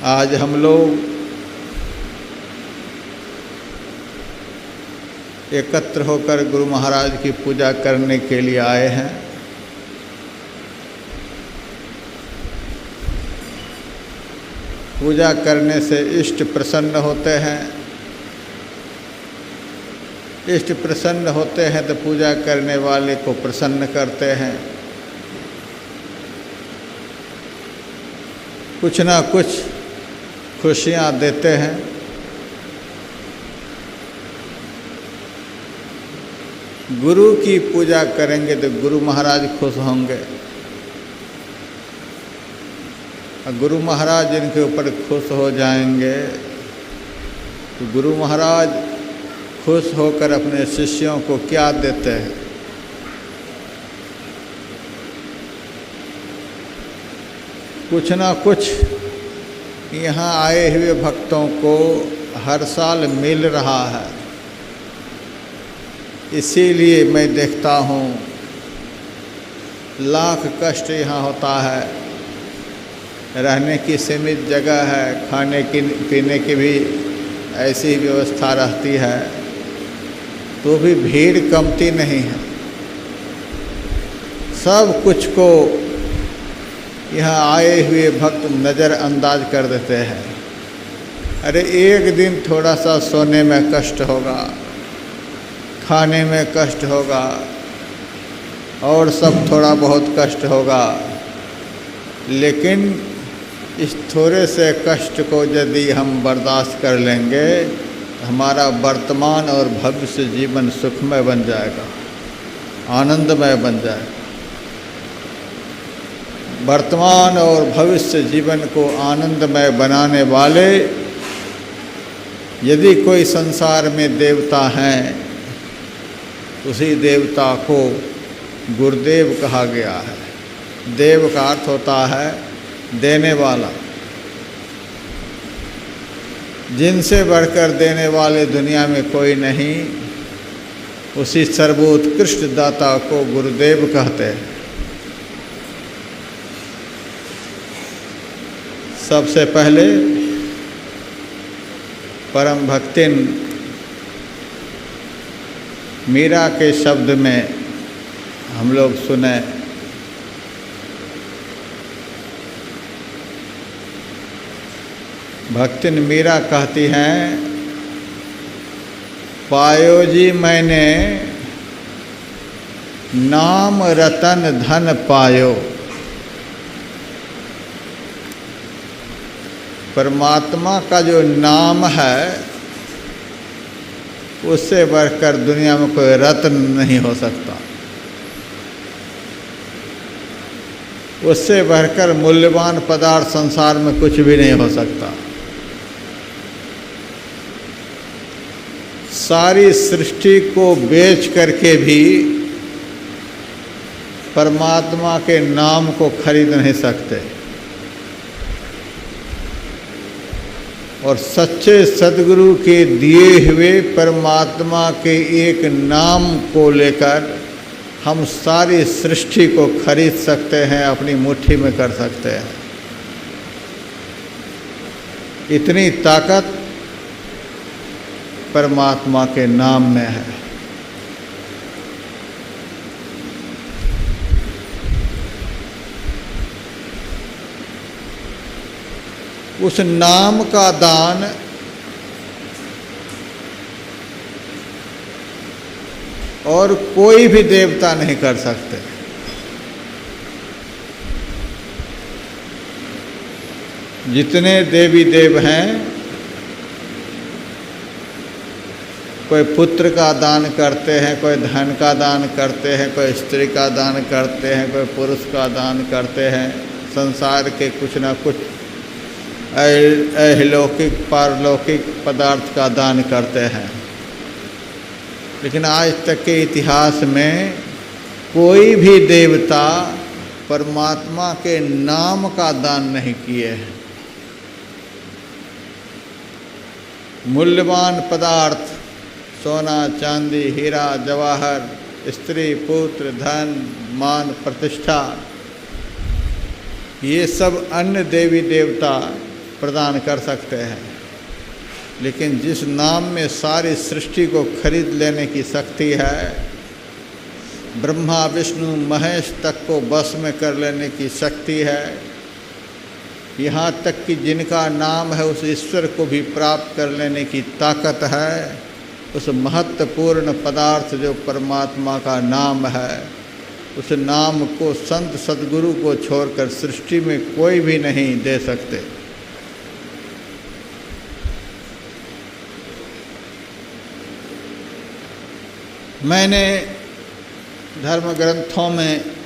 आज हम लोग एकत्र होकर गुरु महाराज की पूजा करने के लिए आए हैं। पूजा करने से इष्ट प्रसन्न होते हैं। इष्ट प्रसन्न होते हैं तो पूजा करने वाले को प्रसन्न करते हैं। कुछ ना कुछ खुशियाँ देते हैं। गुरु की पूजा करेंगे तो गुरु महाराज खुश होंगे। गुरु महाराज जिनके ऊपर खुश हो जाएंगे तो गुरु महाराज खुश होकर अपने शिष्यों को क्या देते हैं? कुछ ना कुछ यहाँ आए हुए भक्तों को हर साल मिल रहा है। इसीलिए मैं देखता हूँ लाख कष्ट यहाँ होता है। रहने की सीमित जगह है, खाने की पीने की भी ऐसी व्यवस्था रहती है, तो भी भीड़ कमती नहीं है। सब कुछ को यहाँ आए हुए भक्त नज़रअंदाज कर देते हैं। अरे एक दिन थोड़ा सा सोने में कष्ट होगा, खाने में कष्ट होगा और सब थोड़ा बहुत कष्ट होगा, लेकिन इस थोड़े से कष्ट को यदि हम बर्दाश्त कर लेंगे हमारा वर्तमान और भविष्य जीवन सुखमय बन जाएगा, आनंदमय बन जाएगा। वर्तमान और भविष्य जीवन को आनंदमय बनाने वाले यदि कोई संसार में देवता हैं, उसी देवता को गुरुदेव कहा गया है। देव का अर्थ होता है देने वाला। जिनसे बढ़कर देने वाले दुनिया में कोई नहीं, उसी सर्वोत्कृष्ट दाता को गुरुदेव कहते हैं। सबसे पहले परम भक्तिन मीरा के शब्द में हम लोग सुने। भक्तिन मीरा कहती हैं, पायो जी मैंने नाम रतन धन पायो। परमात्मा का जो नाम है उससे बढ़कर दुनिया में कोई रत्न नहीं हो सकता। उससे बढ़कर मूल्यवान पदार्थ संसार में कुछ भी नहीं हो सकता। सारी सृष्टि को बेच करके भी परमात्मा के नाम को खरीद नहीं सकते। और सच्चे सद्गुरु के दिए हुए परमात्मा के एक नाम को लेकर हम सारी सृष्टि को खरीद सकते हैं, अपनी मुट्ठी में कर सकते हैं। इतनी ताकत परमात्मा के नाम में है। उस नाम का दान और कोई भी देवता नहीं कर सकते। जितने देवी देव हैं, कोई पुत्र का दान करते हैं, कोई धन का दान करते हैं, कोई स्त्री का दान करते हैं, कोई पुरुष का दान करते हैं। संसार के कुछ ना कुछ अलौकिक पारलौकिक पदार्थ का दान करते हैं। लेकिन आज तक के इतिहास में कोई भी देवता परमात्मा के नाम का दान नहीं किए हैं। मूल्यवान पदार्थ, सोना चांदी हीरा जवाहर, स्त्री पुत्र धन मान प्रतिष्ठा, ये सब अन्य देवी देवता प्रदान कर सकते हैं, लेकिन जिस नाम में सारी सृष्टि को खरीद लेने की शक्ति है, ब्रह्मा विष्णु महेश तक को बस में कर लेने की शक्ति है, यहाँ तक कि जिनका नाम है उस ईश्वर को भी प्राप्त कर लेने की ताकत है, उस महत्वपूर्ण पदार्थ जो परमात्मा का नाम है, उस नाम को संत सद्गुरु को छोड़कर सृष्टि में कोई भी नहीं दे सकते। मैंने धर्म ग्रंथों में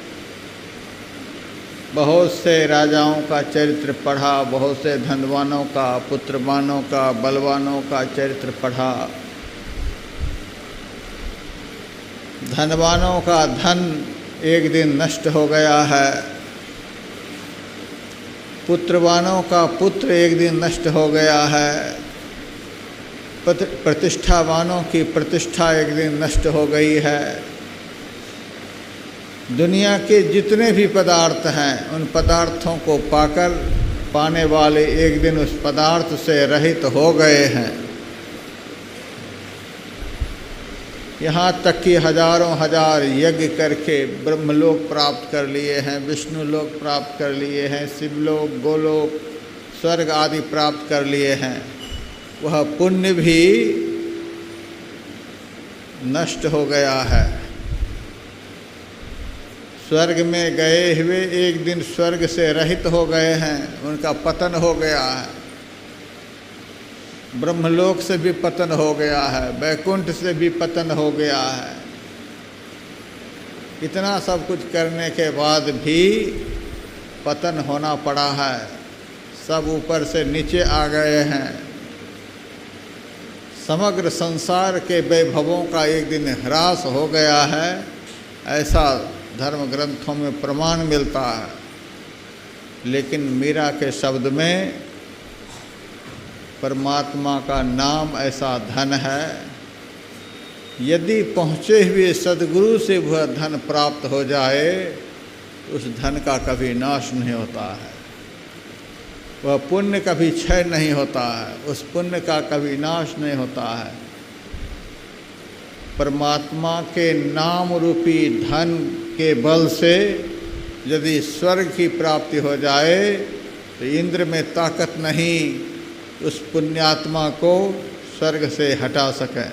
बहुत से राजाओं का चरित्र पढ़ा, बहुत से धनवानों का, पुत्रवानों का, बलवानों का चरित्र पढ़ा। धनवानों का धन एक दिन नष्ट हो गया है, पुत्रवानों का पुत्र एक दिन नष्ट हो गया है, प्रतिष्ठावानों की प्रतिष्ठा एक दिन नष्ट हो गई है। दुनिया के जितने भी पदार्थ हैं, उन पदार्थों को पाने वाले एक दिन उस पदार्थ से रहित हो गए हैं। यहाँ तक कि हजारों हजार यज्ञ करके ब्रह्मलोक प्राप्त कर लिए हैं, विष्णु लोक प्राप्त कर लिए हैं, शिवलोक, गोलोक, स्वर्ग आदि प्राप्त कर लिए हैं। वह पुण्य भी नष्ट हो गया है। स्वर्ग में गए हुए एक दिन स्वर्ग से रहित हो गए हैं, उनका पतन हो गया है। ब्रह्मलोक से भी पतन हो गया है, वैकुंठ से भी पतन हो गया है। इतना सब कुछ करने के बाद भी पतन होना पड़ा है, सब ऊपर से नीचे आ गए हैं। समग्र संसार के वैभवों का एक दिन ह्रास हो गया है, ऐसा धर्म ग्रंथों में प्रमाण मिलता है। लेकिन मीरा के शब्द में परमात्मा का नाम ऐसा धन है, यदि पहुँचे हुए सद्गुरु से वह धन प्राप्त हो जाए, उस धन का कभी नाश नहीं होता है, वह पुण्य कभी क्षय नहीं होता है, उस पुण्य का कभी नाश नहीं होता है। परमात्मा के नाम रूपी धन के बल से यदि स्वर्ग की प्राप्ति हो जाए तो इंद्र में ताकत नहीं उस पुण्यात्मा को स्वर्ग से हटा सके।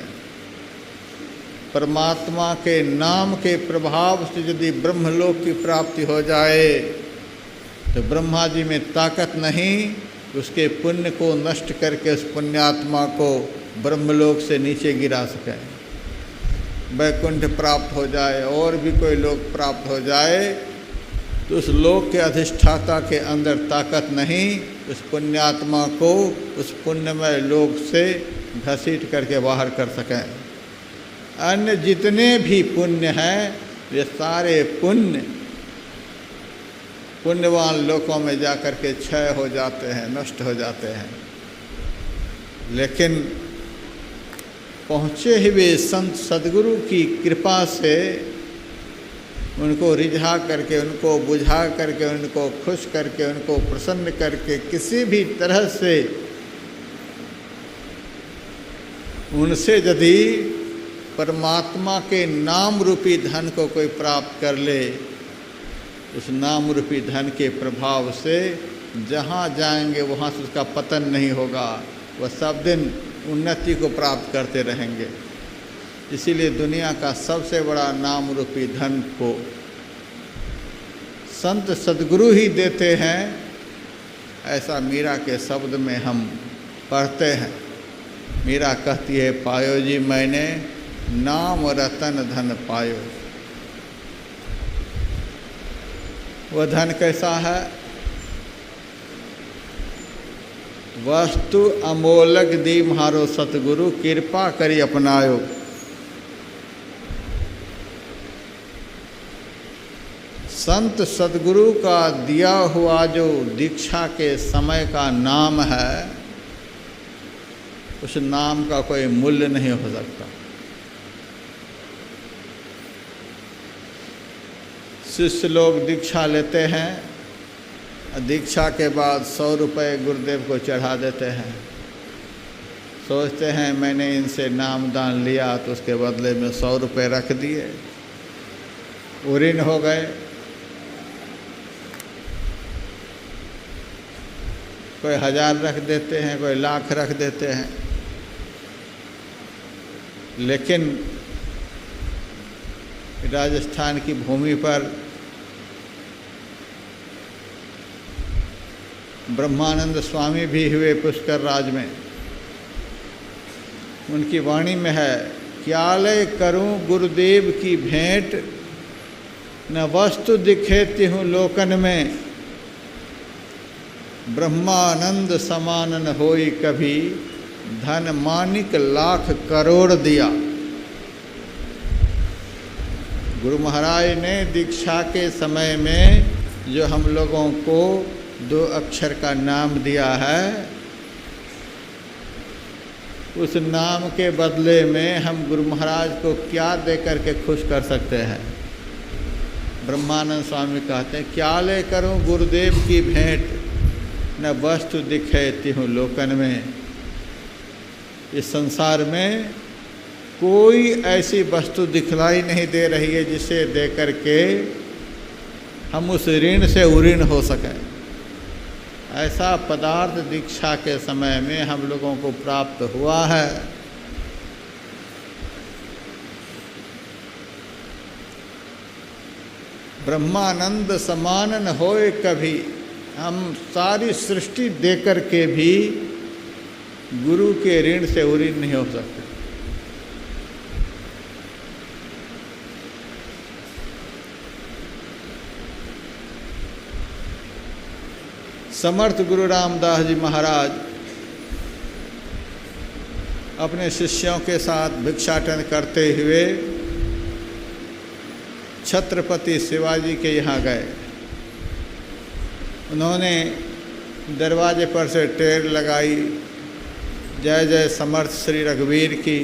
परमात्मा के नाम के प्रभाव से यदि ब्रह्मलोक की प्राप्ति हो जाए तो ब्रह्मा जी में ताकत नहीं उसके पुण्य को नष्ट करके उस पुण्यात्मा को ब्रह्मलोक से नीचे गिरा सके। वैकुंठ प्राप्त हो जाए और भी कोई लोक प्राप्त हो जाए तो उस लोक के अधिष्ठाता के अंदर ताकत नहीं उस पुण्यात्मा को उस पुण्यमय लोक से घसीट करके बाहर कर सकें। अन्य जितने भी पुण्य हैं वे सारे पुण्यवान लोकों में जाकर के क्षय हो जाते हैं, नष्ट हो जाते हैं। लेकिन पहुँचे हुए संत सद्गुरु की कृपा से उनको रिझा करके, उनको बुझा करके, उनको खुश करके, उनको प्रसन्न करके किसी भी तरह से उनसे यदि परमात्मा के नाम रूपी धन को कोई प्राप्त कर ले, उस नाम रूपी धन के प्रभाव से जहाँ जाएंगे वहाँ से उसका पतन नहीं होगा, वह सब दिन उन्नति को प्राप्त करते रहेंगे। इसीलिए दुनिया का सबसे बड़ा नाम रूपी धन को संत सद्गुरु ही देते हैं, ऐसा मीरा के शब्द में हम पढ़ते हैं। मीरा कहती है, पायो जी मैंने नाम रतन धन पायो। वह धन कैसा है? वस्तु अमोलक दी म्हारो सतगुरु, कृपा करी अपनायो। संत सद्गुरु का दिया हुआ जो दीक्षा के समय का नाम है, उस नाम का कोई मूल्य नहीं हो सकता। शिष्य लोग दीक्षा लेते हैं, दीक्षा के बाद 100 रुपये गुरुदेव को चढ़ा देते हैं। सोचते हैं मैंने इनसे नाम दान लिया तो उसके बदले में 100 रुपये रख दिए, उऋण हो गए। कोई 1000 रख देते हैं, कोई लाख रख देते हैं। लेकिन राजस्थान की भूमि पर ब्रह्मानंद स्वामी भी हुए पुष्कर राज में। उनकी वाणी में है, क्या लय करूं गुरुदेव की भेंट, न वस्तु दिखेती हूँ लोकन में, ब्रह्मानंद समान न होई कभी, धन मानिक लाख करोड़ दिया। गुरु महाराज ने दीक्षा के समय में जो हम लोगों को 2 अक्षर का नाम दिया है, उस नाम के बदले में हम गुरु महाराज को क्या दे करके खुश कर सकते हैं। ब्रह्मानंद स्वामी कहते हैं, क्या ले करूं गुरुदेव की भेंट, न वस्तु दिखेती हूँ लोकन में। इस संसार में कोई ऐसी वस्तु दिखलाई नहीं दे रही है जिसे दे करके हम उस ऋण से उऋण हो सकें। ऐसा पदार्थ दीक्षा के समय में हम लोगों को प्राप्त हुआ है। ब्रह्मानंद समान न होए कभी, हम सारी सृष्टि देकर के भी गुरु के ऋण से उऋण नहीं हो सकते। समर्थ गुरु रामदास जी महाराज अपने शिष्यों के साथ भिक्षाटन करते हुए छत्रपति शिवाजी के यहाँ गए। उन्होंने दरवाजे पर से टेर लगाई, जय जय समर्थ श्री रघुवीर की।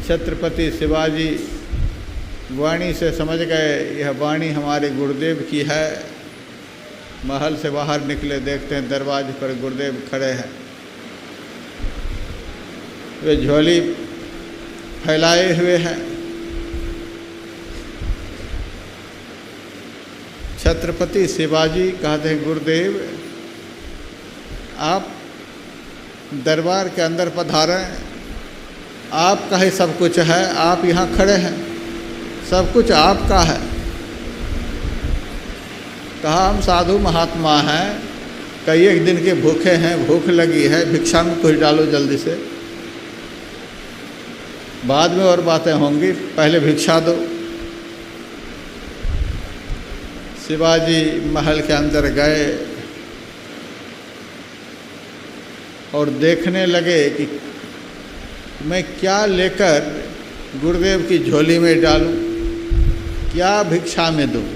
छत्रपति शिवाजी वाणी से समझ गए यह वाणी हमारे गुरुदेव की है। महल से बाहर निकले, देखते हैं दरवाजे पर गुरुदेव खड़े हैं। वे झोली फैलाए हुए हैं। छत्रपति शिवाजी कहते हैं, गुरुदेव आप दरबार के अंदर पधारें, आपका ही सब कुछ है, आप यहाँ खड़े हैं, सब कुछ आपका है। कहा हम साधु महात्मा हैं, कई एक दिन के भूखे हैं, भूख लगी है, भिक्षा में कुछ डालो जल्दी से, बाद में और बातें होंगी, पहले भिक्षा दो। शिवाजी महल के अंदर गए और देखने लगे कि मैं क्या लेकर गुरुदेव की झोली में डालूं, क्या भिक्षा में दूं।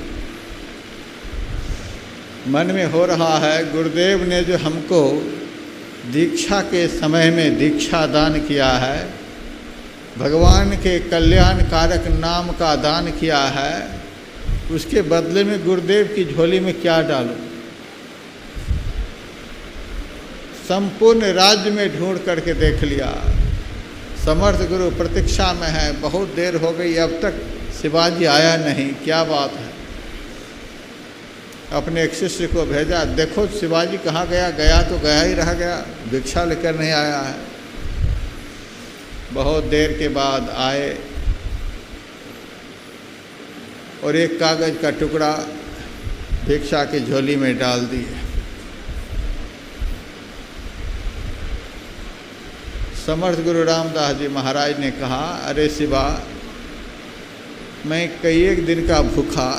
मन में हो रहा है, गुरुदेव ने जो हमको दीक्षा के समय में दीक्षा दान किया है, भगवान के कल्याण कारक नाम का दान किया है, उसके बदले में गुरुदेव की झोली में क्या डालूं। संपूर्ण राज्य में ढूंढ करके देख लिया, समर्थ गुरु प्रतीक्षा में है, बहुत देर हो गई, अब तक शिवाजी आया नहीं, क्या बात है। अपने एक शिष्य को भेजा, देखो शिवाजी कहाँ गया, गया तो गया ही रह गया, भिक्षा लेकर नहीं आया है। बहुत देर के बाद आए और एक कागज़ का टुकड़ा भिक्षा की झोली में डाल दिए। समर्थ गुरु रामदास जी महाराज ने कहा, अरे शिवा, मैं कई एक दिन का भूखा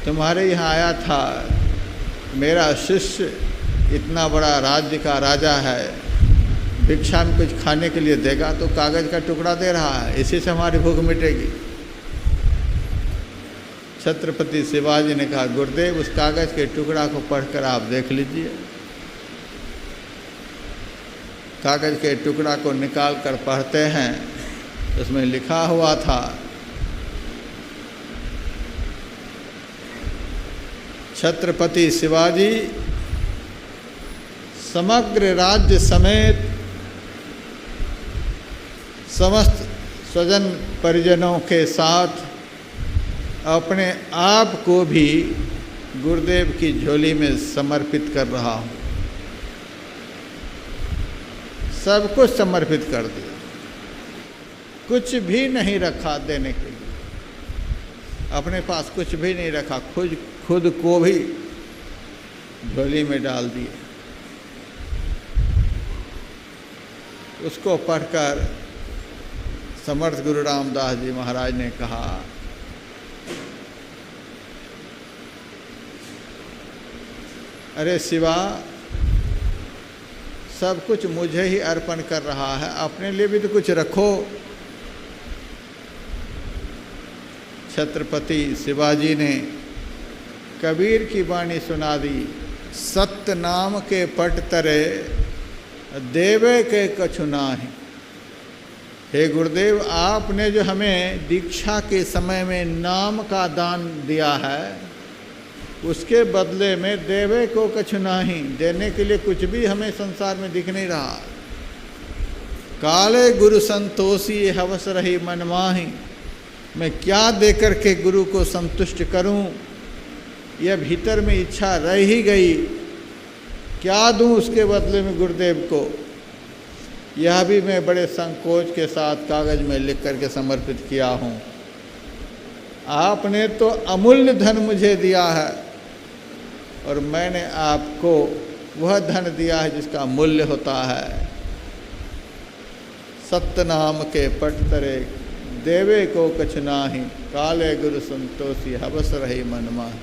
तुम्हारे यहाँ आया था, मेरा शिष्य इतना बड़ा राज्य का राजा है, भिक्षा में कुछ खाने के लिए देगा तो कागज़ का टुकड़ा दे रहा है, इसी से हमारी भूख मिटेगी। छत्रपति शिवाजी ने कहा, गुरुदेव उस कागज़ के टुकड़ा को पढ़कर आप देख लीजिए। कागज़ के टुकड़ा को निकाल कर पढ़ते हैं, उसमें लिखा हुआ था, छत्रपति शिवाजी समग्र राज्य समेत समस्त स्वजन परिजनों के साथ अपने आप को भी गुरुदेव की झोली में समर्पित कर रहा हूँ। सब कुछ समर्पित कर दिया, कुछ भी नहीं रखा देने के लिए, अपने पास कुछ भी नहीं रखा, खुद को भी झोली में डाल दिए। उसको पढ़कर समर्थ गुरु रामदास जी महाराज ने कहा, अरे शिवा, सब कुछ मुझे ही अर्पण कर रहा है, अपने लिए भी तो कुछ रखो। छत्रपति शिवाजी ने कबीर की वाणी सुना दी, सत्य नाम के पट तरे देवे के कछु नाहि। हे गुरुदेव, आपने जो हमें दीक्षा के समय में नाम का दान दिया है, उसके बदले में देवे को कछु नाही, देने के लिए कुछ भी हमें संसार में दिख नहीं रहा। काले गुरु संतोषी हवस रही मन माही, मैं क्या देकर के गुरु को संतुष्ट करूं, यह भीतर में इच्छा रह ही गई, क्या दूं उसके बदले में गुरुदेव को। यह भी मैं बड़े संकोच के साथ कागज में लिख करके समर्पित किया हूं। आपने तो अमूल्य धन मुझे दिया है और मैंने आपको वह धन दिया है जिसका मूल्य होता है। सत्य नाम के पट तरे देवे को कछ नाही, काले गुरु संतोषी हवस रही मन माही।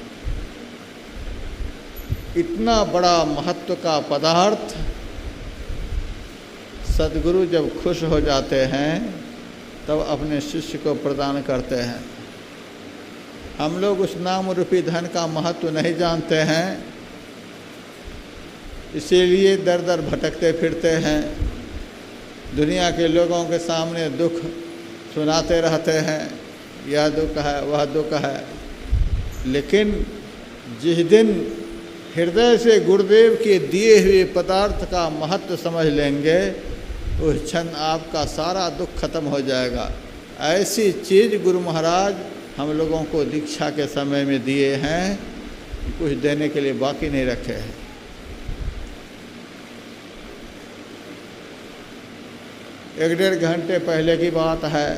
इतना बड़ा महत्व का पदार्थ सद्गुरु जब खुश हो जाते हैं तब अपने शिष्य को प्रदान करते हैं। हम लोग उस नाम रूपी धन का महत्व नहीं जानते हैं, इसीलिए दर दर भटकते फिरते हैं, दुनिया के लोगों के सामने दुख सुनाते रहते हैं, यह दुख है वह दुख है। लेकिन जिस दिन हृदय से गुरुदेव के दिए हुए पदार्थ का महत्व समझ लेंगे, उस क्षण आपका सारा दुख खत्म हो जाएगा। ऐसी चीज़ गुरु महाराज हम लोगों को दीक्षा के समय में दिए हैं, कुछ देने के लिए बाकी नहीं रखे हैं। एक डेढ़ घंटे पहले की बात है,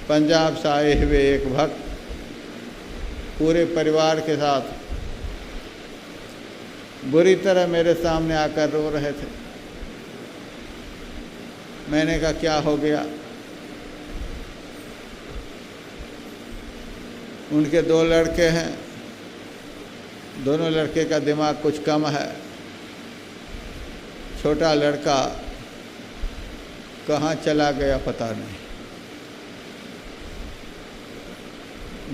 पंजाब से आए हुए एक भक्त पूरे परिवार के साथ बुरी तरह मेरे सामने आकर रो रहे थे। मैंने कहा क्या हो गया? उनके 2 लड़के हैं, दोनों लड़के का दिमाग कुछ कम है। छोटा लड़का कहाँ चला गया पता नहीं,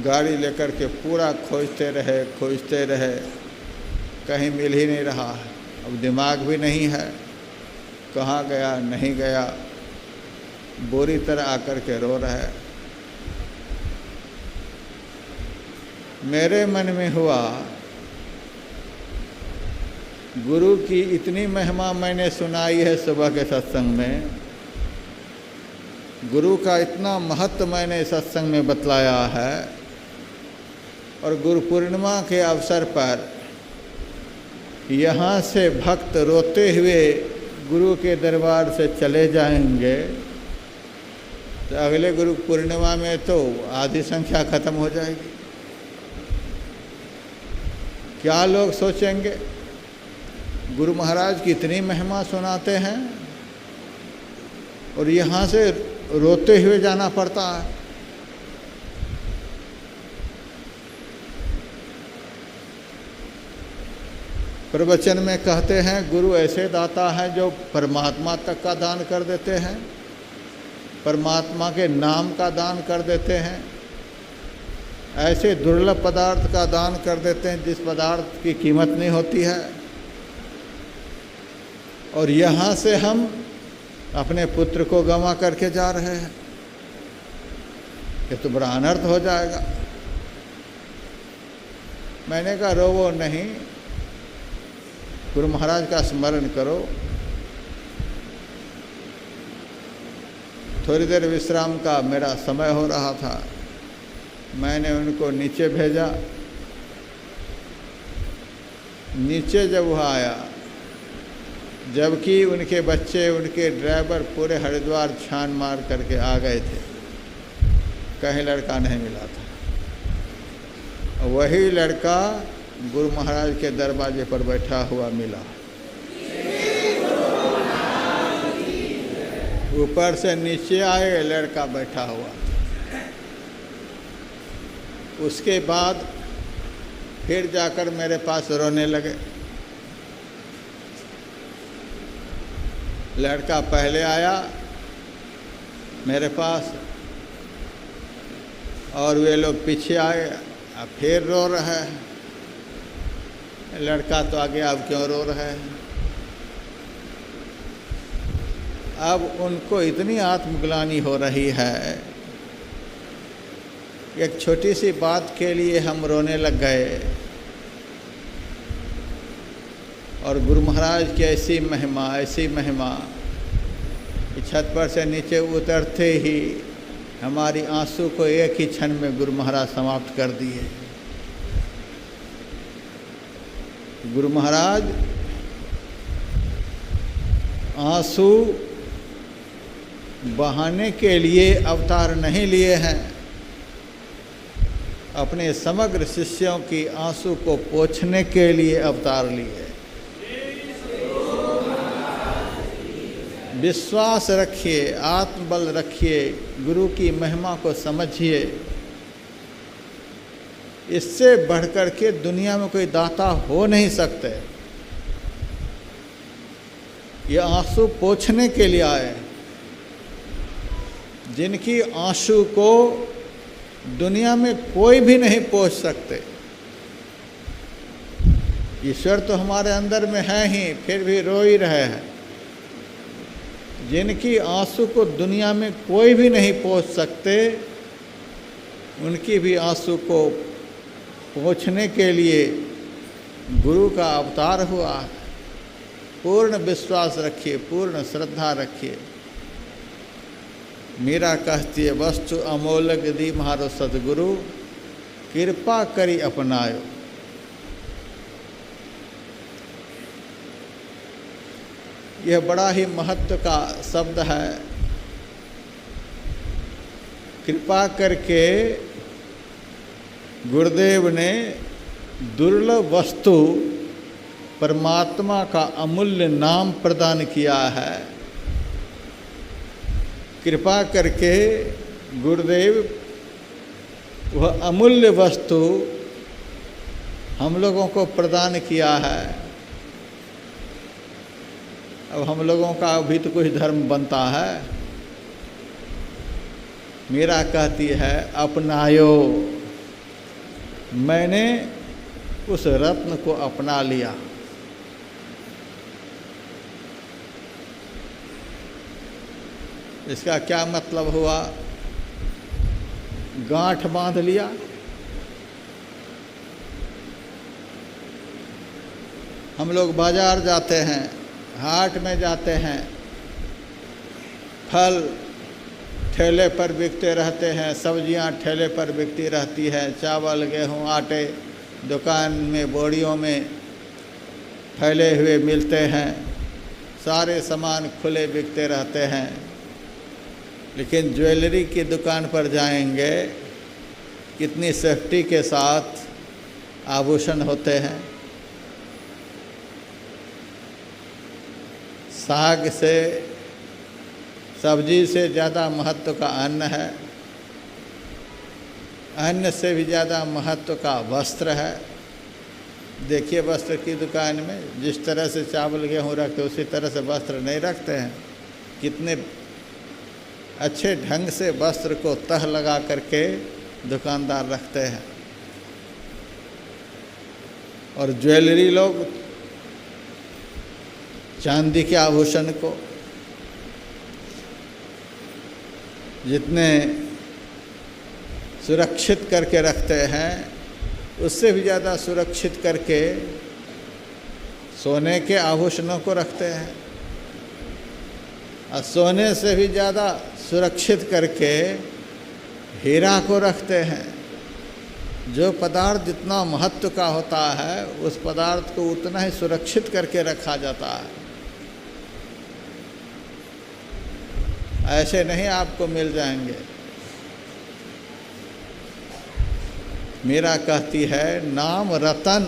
गाड़ी लेकर के पूरा खोजते रहे, कहीं मिल ही नहीं रहा है। अब दिमाग भी नहीं है, कहाँ गया नहीं गया, बुरी तरह आकर के रो रहे। मेरे मन में हुआ, गुरु की इतनी महिमा मैंने सुनाई है सुबह के सत्संग में, गुरु का इतना महत्व मैंने सत्संग में बतलाया है, और गुरु पूर्णिमा के अवसर पर यहाँ से भक्त रोते हुए गुरु के दरबार से चले जाएंगे तो अगले गुरु पूर्णिमा में तो आधी संख्या खत्म हो जाएगी। क्या लोग सोचेंगे? गुरु महाराज की इतनी महिमा सुनाते हैं और यहाँ से रोते हुए जाना पड़ता है। प्रवचन में कहते हैं गुरु ऐसे दाता है जो परमात्मा तक का दान कर देते हैं, परमात्मा के नाम का दान कर देते हैं, ऐसे दुर्लभ पदार्थ का दान कर देते हैं जिस पदार्थ की कीमत नहीं होती है। और यहाँ से हम अपने पुत्र को गंवा करके जा रहे हैं, ये तो बड़ा अनर्थ हो जाएगा। मैंने कहा रोवो नहीं, गुरु महाराज का स्मरण करो। थोड़ी देर विश्राम का मेरा समय हो रहा था, मैंने उनको नीचे भेजा। नीचे जब वह आया, जबकि उनके बच्चे, उनके ड्राइवर पूरे हरिद्वार छान मार करके आ गए थे, कहीं लड़का नहीं मिला था। वही लड़का गुरु महाराज के दरवाजे पर बैठा हुआ मिला। ऊपर से नीचे आए, लड़का बैठा हुआ। उसके बाद फिर जाकर मेरे पास रोने लगे। लड़का पहले आया मेरे पास और वे लोग पीछे आए, अब फिर रो रहे हैं। लड़का तो आगे, अब क्यों रो रहे हैं? अब उनको इतनी आत्मग्लानि हो रही है, एक छोटी सी बात के लिए हम रोने लग गए। और गुरु महाराज की ऐसी महिमा कि छत पर से नीचे उतरते ही हमारी आंसू को एक ही क्षण में गुरु महाराज समाप्त कर दिए। गुरु महाराज आंसू बहाने के लिए अवतार नहीं लिए हैं, अपने समग्र शिष्यों की आंसू को पोंछने के लिए अवतार लिए। विश्वास रखिए, आत्मबल रखिए, गुरु की महिमा को समझिए। इससे बढ़कर के दुनिया में कोई दाता हो नहीं सकते। ये आंसू पोंछने के लिए आए, जिनकी आंसू को दुनिया में कोई भी नहीं पोंछ सकते। ईश्वर तो हमारे अंदर में है ही, फिर भी रो ही रहे हैं। जिनकी आंसू को दुनिया में कोई भी नहीं पोंछ सकते, उनकी भी आंसू को पोंछने के लिए गुरु का अवतार हुआ। पूर्ण विश्वास रखिए, पूर्ण श्रद्धा रखिए। मीरा कहती है, वस्तु अमोलक दी म्हारो सतगुरु, कृपा करी अपनायो। यह बड़ा ही महत्व का शब्द है। कृपा करके गुरुदेव ने दुर्लभ वस्तु परमात्मा का अमूल्य नाम प्रदान किया है। कृपा करके गुरुदेव वह अमूल्य वस्तु हम लोगों को प्रदान किया है। अब हम लोगों का भी तो कुछ धर्म बनता है। मीरा कहती है, अपनायो। मैंने उस रत्न को अपना लिया। इसका क्या मतलब हुआ? गांठ बांध लिया। हम लोग बाजार जाते हैं, हाट में जाते हैं, फल ठेले पर बिकते रहते हैं, सब्जियां ठेले पर बिकती रहती है, चावल गेहूं आटे दुकान में बोरियों में फैले हुए मिलते हैं। सारे सामान खुले बिकते रहते हैं। लेकिन ज्वेलरी की दुकान पर जाएंगे, कितनी सेफ्टी के साथ आभूषण होते हैं। साग से, सब्जी से ज़्यादा महत्व का अन्न है। अन्न से भी ज़्यादा महत्व का वस्त्र है। देखिए, वस्त्र की दुकान में जिस तरह से चावल गेहूँ रखते उसी तरह से वस्त्र नहीं रखते हैं। कितने अच्छे ढंग से वस्त्र को तह लगा करके दुकानदार रखते हैं। और ज्वेलरी लोग चांदी के आभूषण को जितने सुरक्षित करके रखते हैं, उससे भी ज़्यादा सुरक्षित करके सोने के आभूषणों को रखते हैं, और सोने से भी ज़्यादा सुरक्षित करके हीरा को रखते हैं। जो पदार्थ जितना महत्व का होता है उस पदार्थ को उतना ही सुरक्षित करके रखा जाता है। ऐसे नहीं आपको मिल जाएंगे। मीरा कहती है नाम रतन,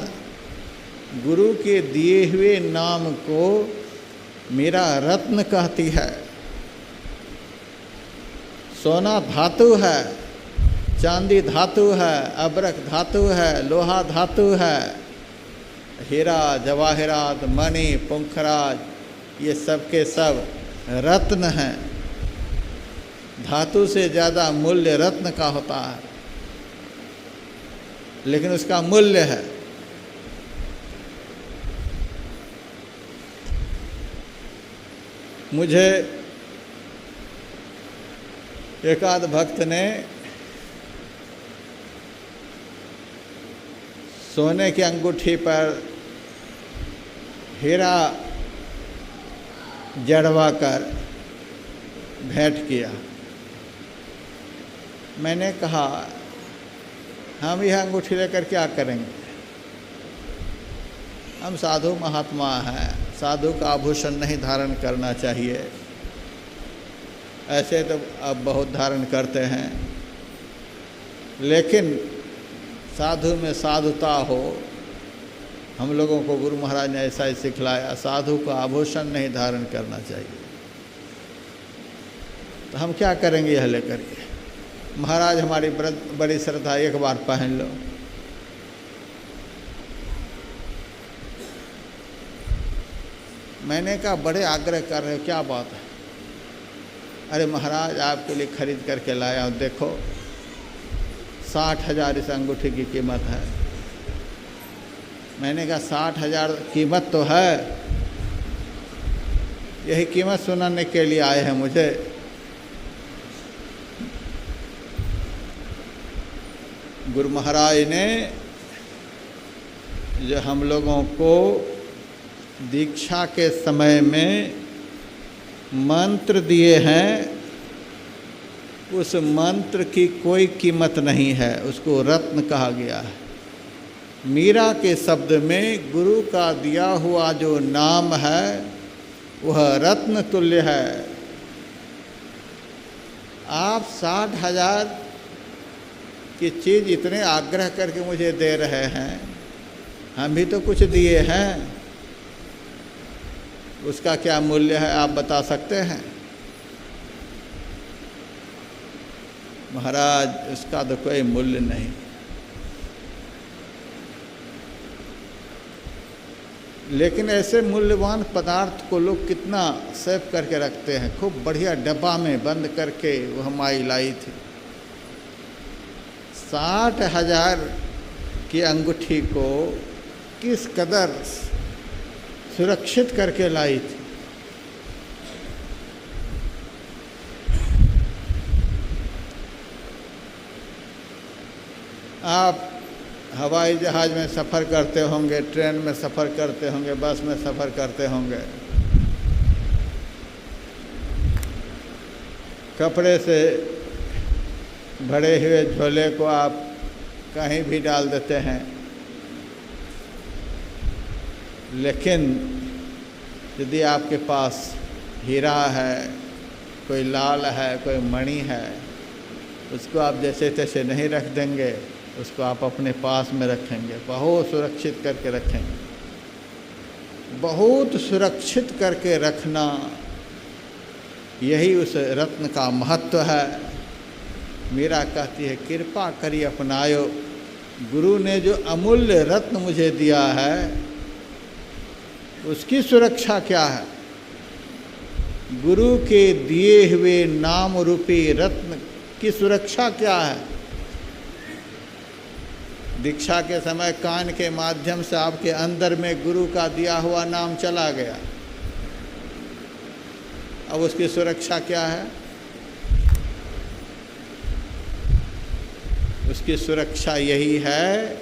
गुरु के दिए हुए नाम को मीरा रत्न कहती है। सोना धातु है, चांदी धातु है, अब्रक धातु है, लोहा धातु है, हीरा जवाहरात मणि पुंखराज ये सब के सब रत्न हैं। धातु से ज़्यादा मूल्य रत्न का होता है, लेकिन उसका मूल्य है। मुझे एकाध भक्त ने सोने की अंगूठी पर हीरा जड़वा कर भेंट किया। मैंने कहा हम यह अंगूठी लेकर क्या करेंगे? हम साधु महात्मा हैं, साधु का आभूषण नहीं धारण करना चाहिए। ऐसे तो अब बहुत धारण करते हैं, लेकिन साधु में साधुता हो। हम लोगों को गुरु महाराज ने ऐसा ही सिखलाया, साधु का आभूषण नहीं धारण करना चाहिए। तो हम क्या करेंगे यह लेकर के? महाराज हमारी बड़ी श्रद्धा, एक बार पहन लो। मैंने कहा बड़े आग्रह कर रहे हो, क्या बात है? अरे महाराज आपके लिए खरीद करके लाया हूँ, देखो 60,000 इस अंगूठी की कीमत है। मैंने कहा 60,000 कीमत तो है, यही कीमत सुनाने के लिए आए हैं मुझे। गुरु महाराज ने जो हम लोगों को दीक्षा के समय में मंत्र दिए हैं, उस मंत्र की कोई कीमत नहीं है, उसको रत्न कहा गया है। मीरा के शब्द में गुरु का दिया हुआ जो नाम है वह रत्न तुल्य है। आप 60,000 की चीज़ इतने आग्रह करके मुझे दे रहे हैं, हम भी तो कुछ दिए हैं, उसका क्या मूल्य है आप बता सकते हैं? महाराज उसका तो कोई मूल्य नहीं। लेकिन ऐसे मूल्यवान पदार्थ को लोग कितना सेव करके रखते हैं। खूब बढ़िया डब्बा में बंद करके वह माई लाई थी। 60,000 की अंगूठी को किस कदर सुरक्षित करके लाई थी। आप हवाई जहाज़ में सफ़र करते होंगे, ट्रेन में सफ़र करते होंगे, बस में सफ़र करते होंगे। कपड़े से भरे हुए झोले को आप कहीं भी डाल देते हैं, लेकिन यदि आपके पास हीरा है, कोई लाल है, कोई मणि है, उसको आप जैसे तैसे नहीं रख देंगे, उसको आप अपने पास में रखेंगे, बहुत सुरक्षित करके रखेंगे। बहुत सुरक्षित करके रखना, यही उस रत्न का महत्व है। मीरा कहती है कृपा करी अपनायो, गुरु ने जो अमूल्य रत्न मुझे दिया है उसकी सुरक्षा क्या है? गुरु के दिए हुए नाम रूपी रत्न की सुरक्षा क्या है? दीक्षा के समय कान के माध्यम से आपके अंदर में गुरु का दिया हुआ नाम चला गया, अब उसकी सुरक्षा क्या है? उसकी सुरक्षा यही है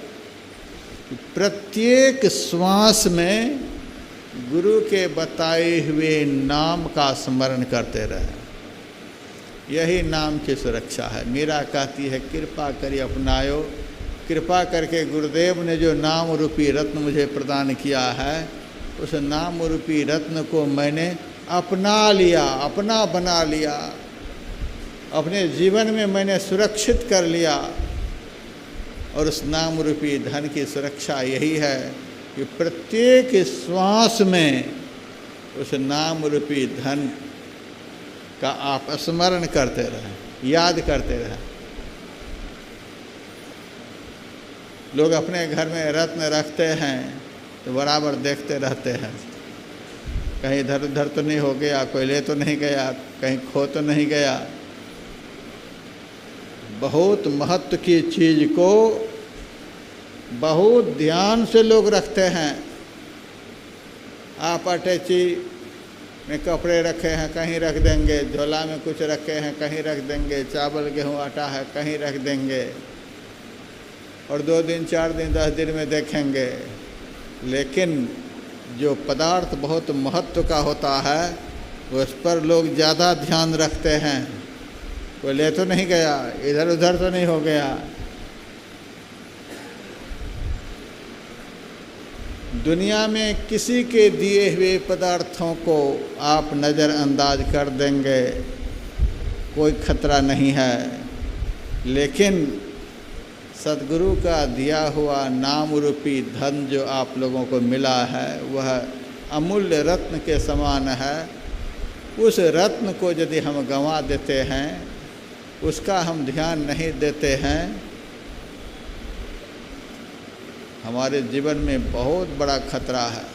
कि प्रत्येक श्वास में गुरु के बताए हुए नाम का स्मरण करते रहे। यही नाम की सुरक्षा है। मीरा कहती है कृपा करी अपनायो, कृपा करके गुरुदेव ने जो नाम रूपी रत्न मुझे प्रदान किया है, उस नाम रूपी रत्न को मैंने अपना लिया, अपना बना लिया, अपने जीवन में मैंने सुरक्षित कर लिया। और उस नाम रूपी धन की सुरक्षा यही है कि प्रत्येक श्वास में उस नाम रूपी धन का आप स्मरण करते रहें, याद करते रहें। लोग अपने घर में रत्न रखते हैं तो बराबर देखते रहते हैं, कहीं इधर उधर तो नहीं हो गया, कोई ले तो नहीं गया, कहीं खो तो नहीं गया। बहुत महत्व की चीज़ को बहुत ध्यान से लोग रखते हैं। आप अटैची में कपड़े रखे हैं कहीं रख देंगे, झोला में कुछ रखे हैं कहीं रख देंगे, चावल गेहूँ आटा है कहीं रख देंगे, और 2 दिन 4 दिन 10 दिन में देखेंगे। लेकिन जो पदार्थ बहुत महत्व का होता है उस पर लोग ज़्यादा ध्यान रखते हैं। कोई ले तो नहीं गया, इधर उधर तो नहीं हो गया। दुनिया में किसी के दिए हुए पदार्थों को आप नज़रअंदाज कर देंगे, कोई खतरा नहीं है। लेकिन सद्गुरु का दिया हुआ नाम रूपी धन जो आप लोगों को मिला है वह अमूल्य रत्न के समान है। उस रत्न को यदि हम गंवा देते हैं, उसका हम ध्यान नहीं देते हैं, हमारे जीवन में बहुत बड़ा खतरा है।